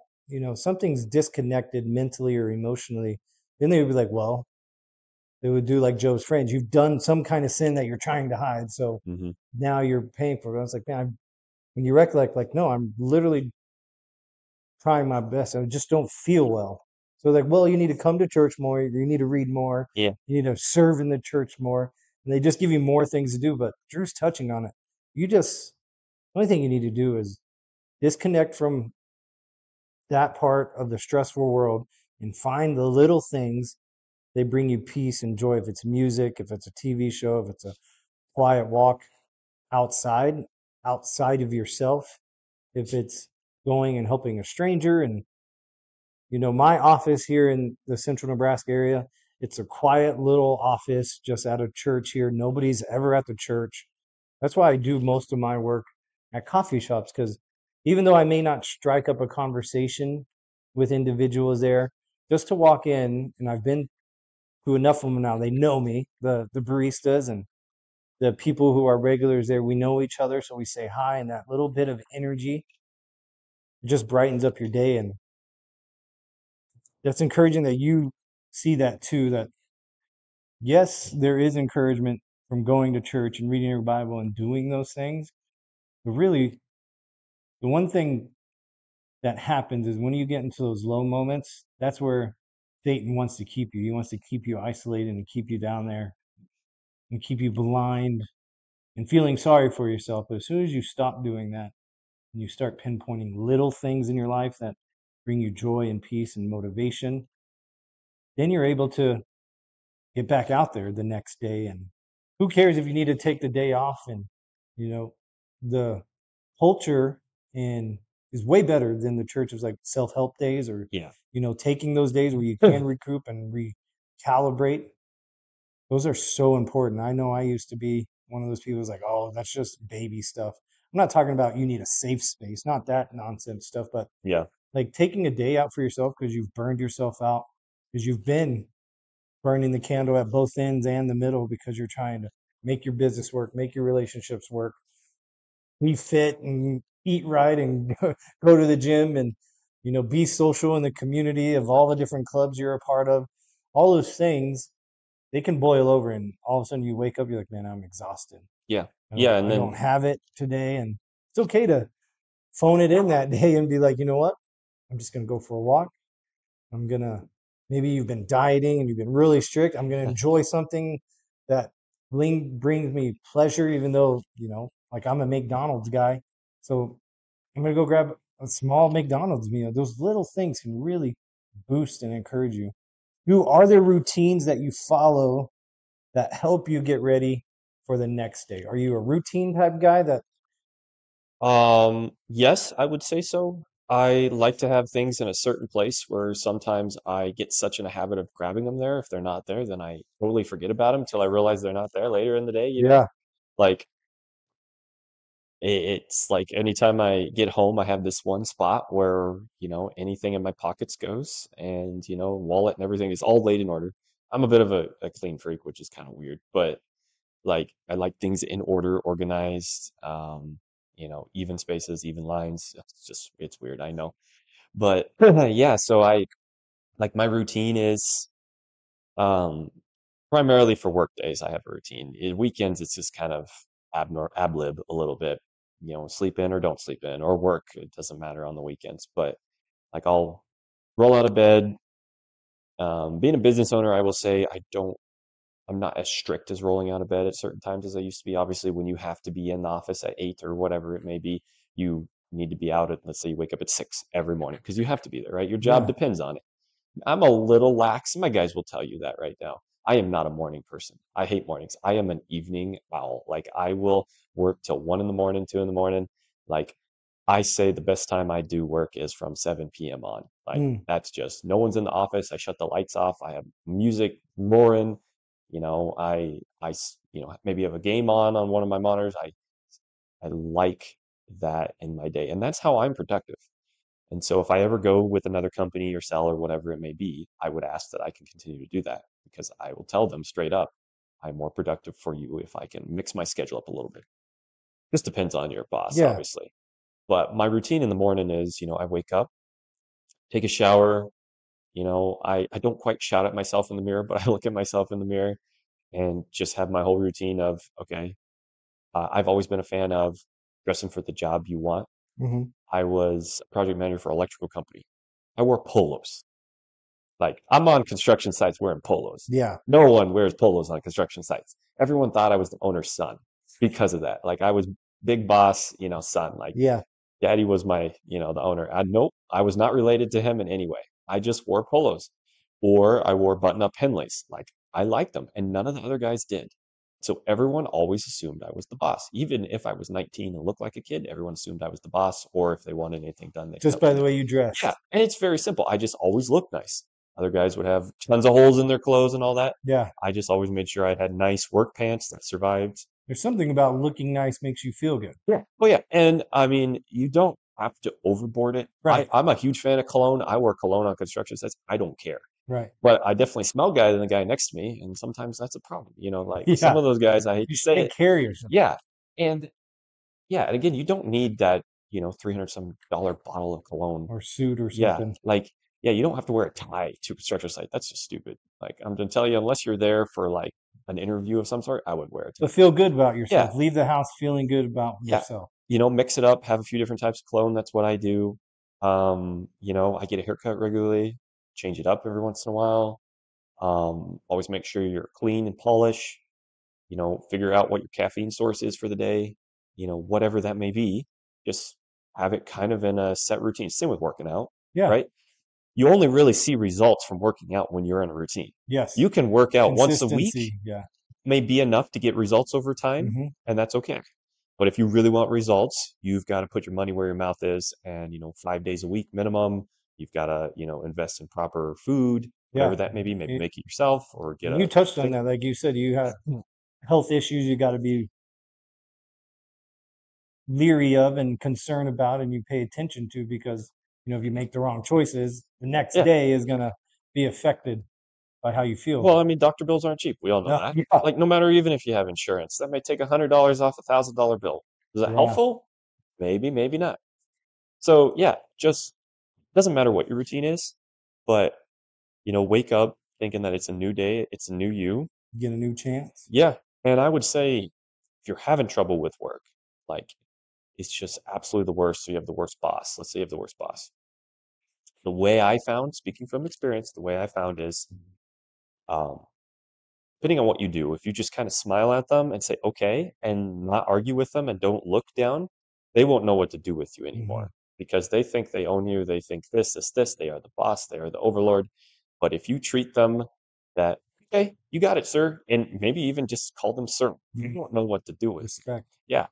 something's disconnected mentally or emotionally." Then they would be like, "Well," they would do like Job's friends. You've done some kind of sin that you're trying to hide, so hmm now you're paying for it. I was like, man, when you recollect, like, no, I'm literally trying my best. I just don't feel well. So like, well, you need to come to church more. You need to read more. yeah, You need to serve in the church more. And they just give you more things to do. But Drew's touching on it. The only thing you need to do is disconnect from that part of the stressful world and find the little things. They bring you peace and joy. If it's music, if it's a TV show, if it's a quiet walk, outside, outside of yourself. If it's going and helping a stranger, and my office here in the central Nebraska area, it's a quiet little office just out of church here. Nobody's ever at the church. That's why I do most of my work at coffee shops, because even though I may not strike up a conversation with individuals there, just to walk in, and I've been to enough of them now, they know me, the baristas and the people who are regulars there, we know each other, so we say hi, and that little bit of energy just brightens up your day. And that's encouraging that you see that too, that yes, there is encouragement from going to church and reading your Bible and doing those things. But really, the one thing that happens is when you get into those low moments, that's where Satan wants to keep you. He wants to keep you isolated and keep you down there and keep you blind and feeling sorry for yourself. But as soon as you stop doing that and you start pinpointing little things in your life that bring you joy and peace and motivation, then you're able to get back out there the next day. And who cares if you need to take the day off? And you know the culture and is way better than the church's like self-help days, or Yeah. taking those days where you can recoup and recalibrate. Those are so important. I know I used to be one of those people who's like, oh, that's just baby stuff. I'm not talking about you need a safe space, not that nonsense stuff, but Yeah. like taking a day out for yourself because you've burned yourself out, because you've been burning the candle at both ends and the middle, because you're trying to make your business work, make your relationships work, be fit and eat right and go to the gym and be social in the community of all the different clubs you're a part of. All those things, they can boil over, and all of a sudden you wake up, you're like, man, I'm exhausted. Yeah. I don't Yeah. And I don't then, have it today. And it's okay to phone it in that day and be like, you know what? I'm just gonna go for a walk. I'm gonna Maybe you've been dieting and you've been really strict. I'm gonna enjoy something that brings me pleasure, even though, like I'm a McDonald's guy. So I'm gonna go grab a small McDonald's meal. Those little things can really boost and encourage you. Are there routines that you follow that help you get ready for the next day? Are you a routine type guy that, yes, I would say so. I like to have things in a certain place where sometimes I get such in a habit of grabbing them there. If they're not there, then I totally forget about them until I realize they're not there later in the day, you know? yeah, Like it's like anytime I get home, I have this one spot where, anything in my pockets goes and, wallet and everything is all laid in order. I'm a bit of a clean freak, which is kind of weird, but like I like things in order, organized, even spaces, even lines. It's weird, I know. But yeah, so I like my routine is um primarily for work days. I have a routine. In weekends, it's just kind of ab lib a little bit. Sleep in or don't sleep in or work. It doesn't matter on the weekends. But like I'll roll out of bed. Being a business owner, I will say I'm not as strict as rolling out of bed at certain times as I used to be. Obviously, when you have to be in the office at 8 or whatever it may be, you need to be out at, let's say you wake up at 6 every morning because you have to be there, right? Your job yeah, depends on it. I'm a little lax. My guys will tell you that right now. I am not a morning person. I hate mornings. I am an evening owl. Like I will work till 1 in the morning, 2 in the morning. Like I say the best time I do work is from 7 p.m. on. Like mm, that's just no one's in the office. I shut the lights off. I have music roaring. Maybe have a game on one of my monitors. I like that in my day, and that's how I'm productive. And so if I ever go with another company or sell or whatever it may be, I would ask that I can continue to do that because I will tell them straight up, I'm more productive for you if I can mix my schedule up a little bit. This depends on your boss, yeah, obviously. But my routine in the morning is, I wake up, take a shower. I don't quite shout at myself in the mirror, but I look at myself in the mirror and just have my whole routine of, okay, I've always been a fan of dressing for the job you want. hmm, I was a project manager for an electrical company. I wore polos. Like I'm on construction sites wearing polos. yeah, No one wears polos on construction sites. Everyone thought I was the owner's son because of that. Like I was big boss, son. Like yeah, daddy was my, the owner. Nope, I was not related to him in any way. I just wore polos or I wore button up Henleys. Like I liked them and none of the other guys did. So everyone always assumed I was the boss. Even if I was 19 and looked like a kid, everyone assumed I was the boss, or if they wanted anything done, they'd Just come by to the me. way you Yeah, dressed. and it's very simple. I just always looked nice. Other guys would have tons of holes in their clothes and all that. Yeah. I just always made sure I had nice work pants that survived. There's something about looking nice makes you feel good. Yeah. Oh yeah. And I mean, you don't have to overboard it. Right. I'm a huge fan of cologne. I wear cologne on construction sites. I don't care. Right. But I definitely smell better than the guy next to me, and sometimes that's a problem. Like some Yeah. of those guys, I hate You to should say take it. care of yourself. Yeah. And yeah, and again, you don't need that, 300 some dollar bottle of cologne. Or suit or Yeah. something. Like, yeah, you don't have to wear a tie to a construction site. That's just stupid. Like, I'm gonna tell you, unless you're there for like an interview of some sort, I would wear a But tie. feel good about Yeah. yourself. Leave the house feeling good about Yeah. yourself. Mix it up, have a few different types of cologne. That's what I do. I get a haircut regularly, change it up every once in a while. Always make sure you're clean and polish, figure out what your caffeine source is for the day, whatever that may be. Just have it kind of in a set routine. Same with working out, Yeah. right? You only really see results from working out when you're in a routine. Yes. You can work out once a week, Consistency. Yeah. may be enough to get results over time, Hmm. and that's okay. But if you really want results, you've got to put your money where your mouth is, and 5 days a week minimum. You've got to invest in proper food, whatever Yeah. that may be. Maybe It, make it yourself or get you a touched on thing. that. Like you said, you have health issues you got to be leery of and concerned about and you pay attention to because, if you make the wrong choices, the next Yeah. day is going to be affected by how you feel. Well, I mean, doctor bills aren't cheap. We all know No, that. yeah. Like, no matter even if you have insurance, that may take $100 off $1,000 bill. Is that Yeah. helpful? Maybe, maybe not. So yeah, just doesn't matter what your routine is, but wake up thinking that it's a new day, it's a new you. Get a new chance. Yeah. And I would say if you're having trouble with work, like it's just absolutely the worst. So you have the worst boss. Let's say you have the worst boss. The way I found, speaking from experience, the way I found is um, depending on what you do, if you just kind of smile at them and say, okay, and not argue with them and don't look down, they won't know what to do with you Hmm. anymore because they think they own you. They think this, they are the boss, they are the overlord. But if you treat them that, okay, you got it, sir, and maybe even just call them sir, they won't know what to do with you. Respect. Yeah.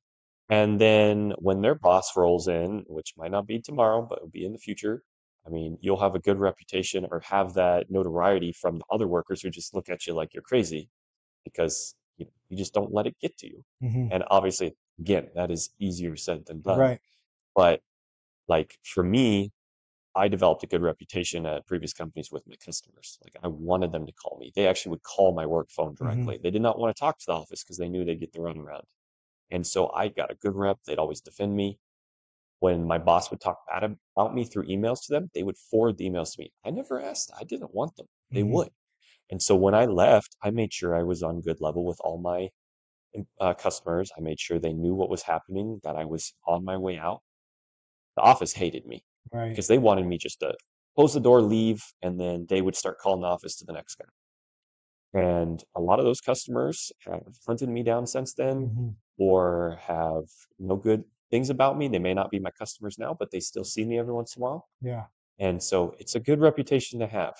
And then when their boss rolls in, which might not be tomorrow, but it'll be in the future, I mean, you'll have a good reputation or have that notoriety from the other workers who just look at you like you're crazy because you just don't let it get to you. Hmm. And obviously, again, that is easier said than done. Right. But like for me, I developed a good reputation at previous companies with my customers. Like I wanted them to call me. They actually would call my work phone Hmm. directly. They did not want to talk to the office because they knew they'd get the runaround. And so I got a good rep. They'd always defend me. When my boss would talk bad about me through emails to them, they would forward the emails to me. I never asked. I didn't want them. They Hmm. would. And so when I left, I made sure I was on good level with all my customers. I made sure they knew what was happening, that I was on my way out. The office hated me Right. because they wanted me just to close the door, leave, and then they would start calling the office to the next guy. And a lot of those customers have hunted me down since then Hmm. or have no good things about me. They may not be my customers now, but they still see me every once in a while. Yeah. And so it's a good reputation to have,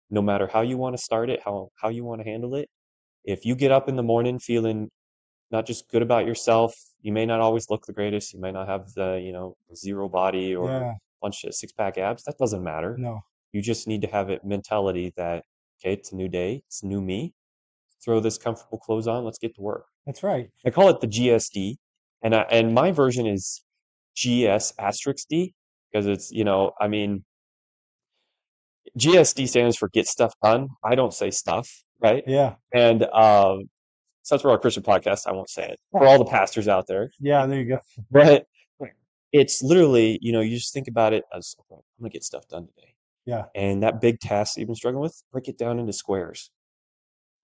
no matter how you want to start it, how you want to handle it. If you get up in the morning feeling not just good about yourself. You may not always look the greatest. You may not have the, zero body or Yeah. bunch of six-pack abs. That doesn't matter. No, You just need to have it mentality that, okay, it's a new day. It's new me. Throw this comfortable clothes on. Let's get to work. that's right. I call it the GSD. And my version is GS asterisk D because it's, I mean, GSD stands for get stuff done. I don't say stuff, right? Yeah. And since we're on a Christian podcast, I won't say it. For all the pastors out there, Yeah. There you go. but it's literally, you just think about it as, okay, I'm gonna get stuff done today. Yeah. And that big task that you've been struggling with, break it down into squares.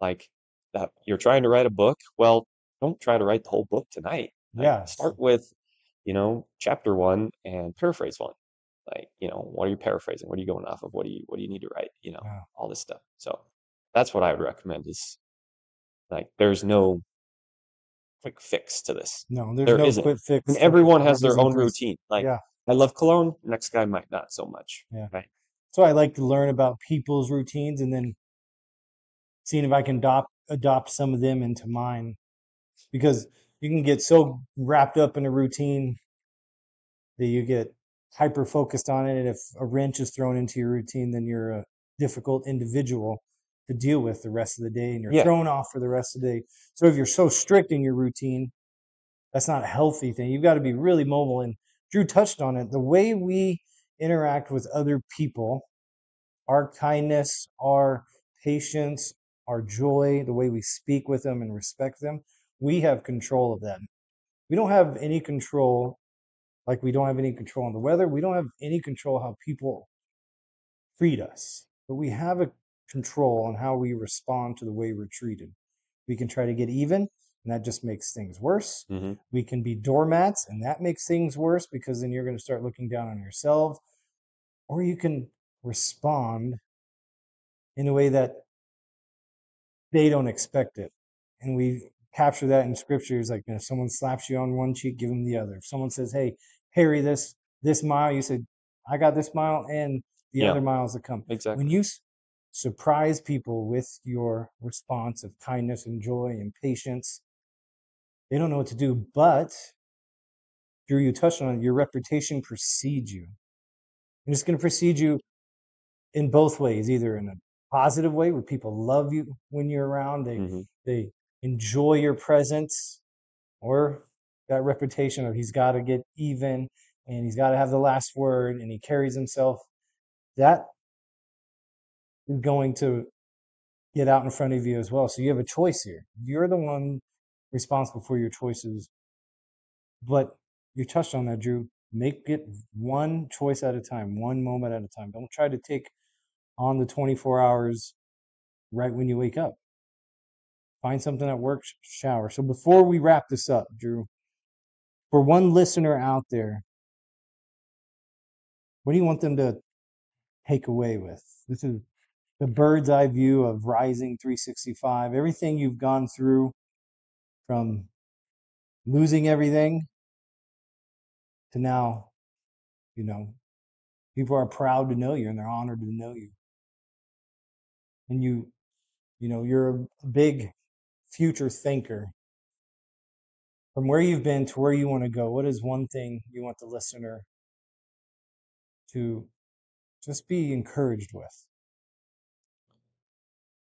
Like that you're trying to write a book. Well, don't try to write the whole book tonight. Like Yes. start with, chapter one and paraphrase one. Like, what are you paraphrasing? What are you going off of? What do you need to write? Yeah. All this stuff. So that's what I would recommend is like there's no quick fix to this. No, there's There no isn't. quick And fix for everyone has their everything own for. routine. Like Yeah. I love cologne, next guy might not so much. Yeah. Right. So I like to learn about people's routines and then seeing if I can adopt some of them into mine. because you can get so wrapped up in a routine that you get hyper focused on it. And if a wrench is thrown into your routine, then you're a difficult individual to deal with the rest of the day and you're Yeah. thrown off for the rest of the day. So if you're so strict in your routine, that's not a healthy thing. You've got to be really mobile. And Drew touched on it. The way we interact with other people, our kindness, our patience, our joy, the way we speak with them and respect them, we have control of that. We don't have any control, like we don't have any control on the weather. We don't have any control how people treat us, but we have a control on how we respond to the way we're treated. We can try to get even, and that just makes things worse. Hmm. We can be doormats, and that makes things worse because then you're going to start looking down on yourself. Or you can respond in a way that they don't expect it. And we capture that in scriptures like, if someone slaps you on one cheek, give them the other. If someone says, hey, carry this mile, you said, I got this mile and the Yeah, other miles to come. When exactly. you surprise people with your response of kindness and joy and patience, they don't know what to do. But Drew, you touched on it, your reputation precedes you. And it's going to precede you in both ways, either in a positive way where people love you when you're around, Hmm. they enjoy your presence, or that reputation of he's got to get even and he's got to have the last word and he carries himself. That is going to get out in front of you as well. So you have a choice here. You're the one responsible for your choices. But you touched on that, Drew. Make it one choice at a time, one moment at a time. Don't try to take on the 24 hours right when you wake up. Find something that works, shower. So before we wrap this up, Drew, for one listener out there, what do you want them to take away with? This is the bird's eye view of Rising 365. Everything you've gone through, from losing everything to now, you know, people are proud to know you and they're honored to know you. And you're a big future thinker. From where you've been to where you want to go, what is one thing you want the listener to just be encouraged with?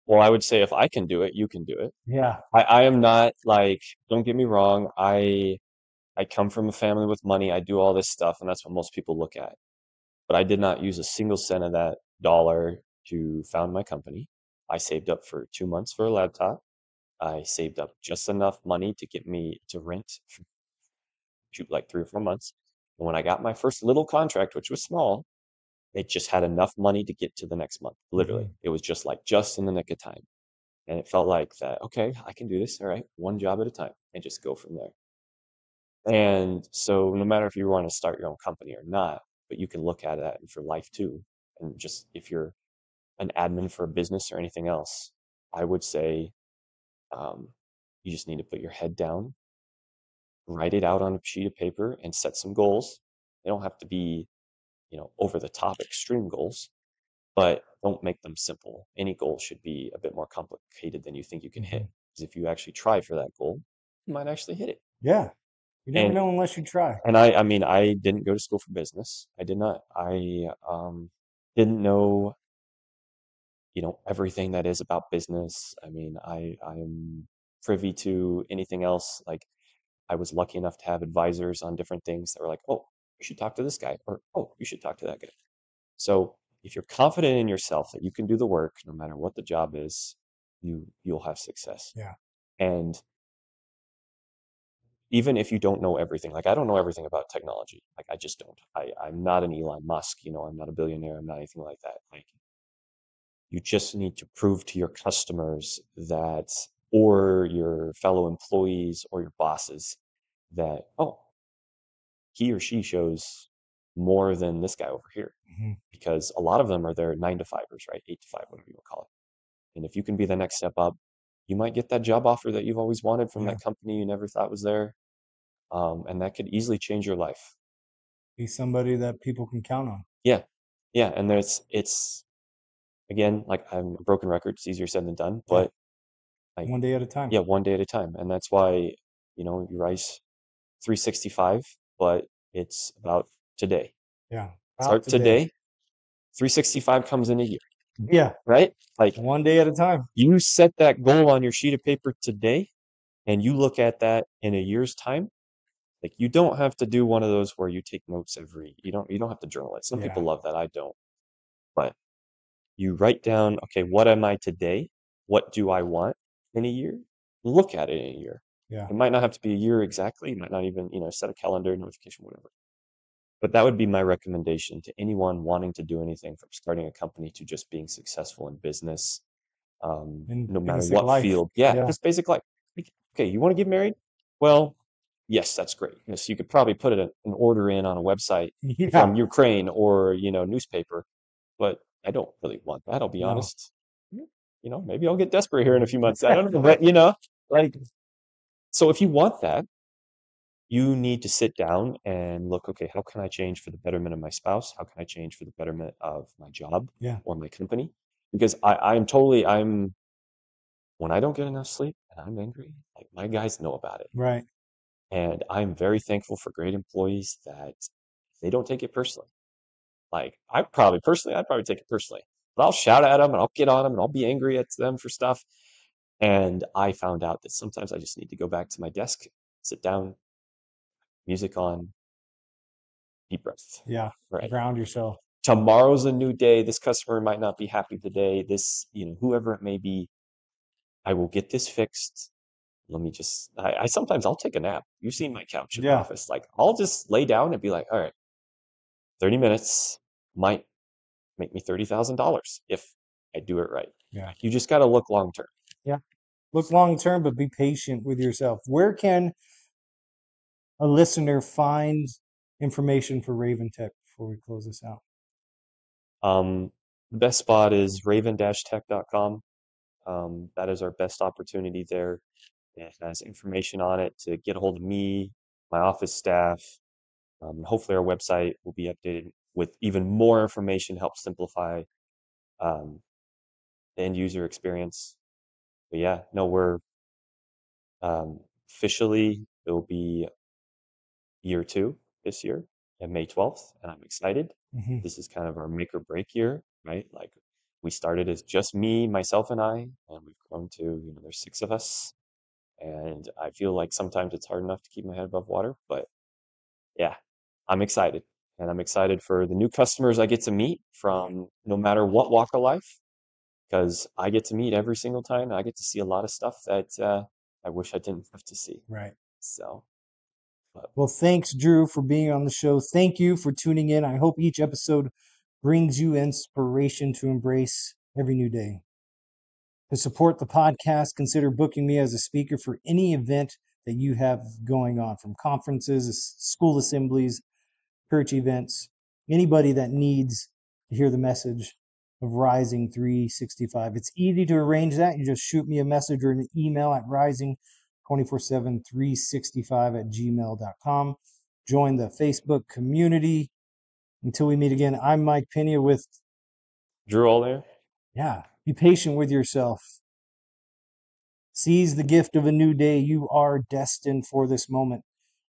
Well, I would say if I can do it, you can do it. Yeah. I am not like, don't get me wrong, I come from a family with money. I do all this stuff, and that's what most people look at. But I did not use a single cent of that dollar to found my company. I saved up for 2 months for a laptop. I saved up just enough money to get me to rent for shoot like 3 or 4 months. And when I got my first little contract, which was small, it just had enough money to get to the next month. Literally, Hmm. it was just like just in the nick of time. And it felt like that, okay, I can do this. All right, one job at a time and just go from there. And so no matter if you want to start your own company or not, but you can look at that for life too. And just if you're an admin for a business or anything else, I would say um, you just need to put your head down, write it out on a sheet of paper, and set some goals. They don't have to be, over the top extreme goals, but don't make them simple. Any goal should be a bit more complicated than you think you can hit. Hmm. Because if you actually try for that goal, you might actually hit it. Yeah. You never And know unless you try. and I mean, I didn't go to school for business. I did not. I didn't know, everything that is about business. I mean, I'm privy to anything else. Like I was lucky enough to have advisors on different things that were like, oh, you should talk to this guy, or oh, you should talk to that guy. So if you're confident in yourself that you can do the work, no matter what the job is, you'll have success. Yeah. And even if you don't know everything, like I don't know everything about technology, like I just don't. I'm not an Elon Musk, I'm not a billionaire, I'm not anything like that. Like you just need to prove to your customers that, or your fellow employees or your bosses that, oh, he or she shows more than this guy over here. Hmm. Because a lot of them are their 9 to 5ers, right? 8 to 5, whatever you want to call it. And if you can be the next step up, you might get that job offer that you've always wanted from Yeah. that company you never thought was there. And that could easily change your life. Be somebody that people can count on. Yeah. Yeah. And it's again, like I'm a broken record. It's easier said than done, Yeah. but like, One day at a time. yeah, one day at a time. And that's why You rise 365, but it's about today. Yeah. Out Start today. today. 365 comes in a year, Yeah. right? Like One day at a time. you set that goal on your sheet of paper today and you look at that in a year's time. Like you don't have to do one of those where you take notes you don't have to journal it. Some Yeah. people love that. I don't. But you write down, okay, what am I today? What do I want in a year? Look at it in a year. Yeah. It might not have to be a year exactly. You might not even, set a calendar notification, whatever. But that would be my recommendation to anyone wanting to do anything from starting a company to just being successful in business, In no matter basic what life. field. Yeah, Yeah. just basic life. Okay, you want to get married? Well, yes, that's great. Yes, you could probably put an order in on a website Yeah. from Ukraine or, newspaper, but I don't really want that, I'll be No. honest. Maybe I'll get desperate here in a few months. I don't know, but like, so if you want that, you need to sit down and look, okay, how can I change for the betterment of my spouse? How can I change for the betterment of my job Yeah. or my company? Because I'm when I don't get enough sleep and I'm angry, like my guys know about it. Right. And I'm very thankful for great employees that they don't take it personally. Like I'd probably take it personally, but I'll shout at them and I'll get on them and I'll be angry at them for stuff. And I found out that sometimes I just need to go back to my desk, sit down, music on, deep breath. Yeah. Right. Ground yourself. Tomorrow's a new day. This customer might not be happy today. This, whoever it may be, I will get this fixed. Let me just, I sometimes I'll take a nap. You've seen my couch in the Yeah. office. Like I'll just lay down and be like, all right, 30 minutes might make me $30,000 if I do it right. Yeah. You just got to look long term. Yeah. Look long term, but be patient with yourself. Where can a listener find information for Raven Tech before we close this out? The best spot is raven-tech.com. That is our best opportunity there. It has information on it to get a hold of me, my office staff. Hopefully, our website will be updated with even more information to help simplify um, the end user experience. But yeah, no, we're officially, it will be year 2 this year and May 12th, and I'm excited. Mm-hmm. This is kind of our make or break year, right? Like we started as just me, myself, and I, and we've grown to, there's 6 of us. And I feel like sometimes it's hard enough to keep my head above water, but yeah, I'm excited. And I'm excited for the new customers I get to meet from no matter what walk of life, because I get to meet every single time. And I get to see a lot of stuff that I wish I didn't have to see. Right. So, but Well, thanks, Drew, for being on the show. Thank you for tuning in. I hope each episode brings you inspiration to embrace every new day. To support the podcast, consider booking me as a speaker for any event that you have going on, from conferences, school assemblies, church events, anybody that needs to hear the message of Rising 365. It's easy to arrange that. You just shoot me a message or an email at rising247-365 at gmail.com. Join the Facebook community. Until we meet again, I'm Mike Pena with, Drew all there. be patient with yourself. Seize the gift of a new day. You are destined for this moment.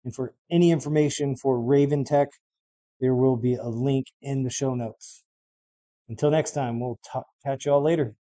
And for any information for Raven Tech, there will be a link in the show notes. Until next time, we'll catch y'all later.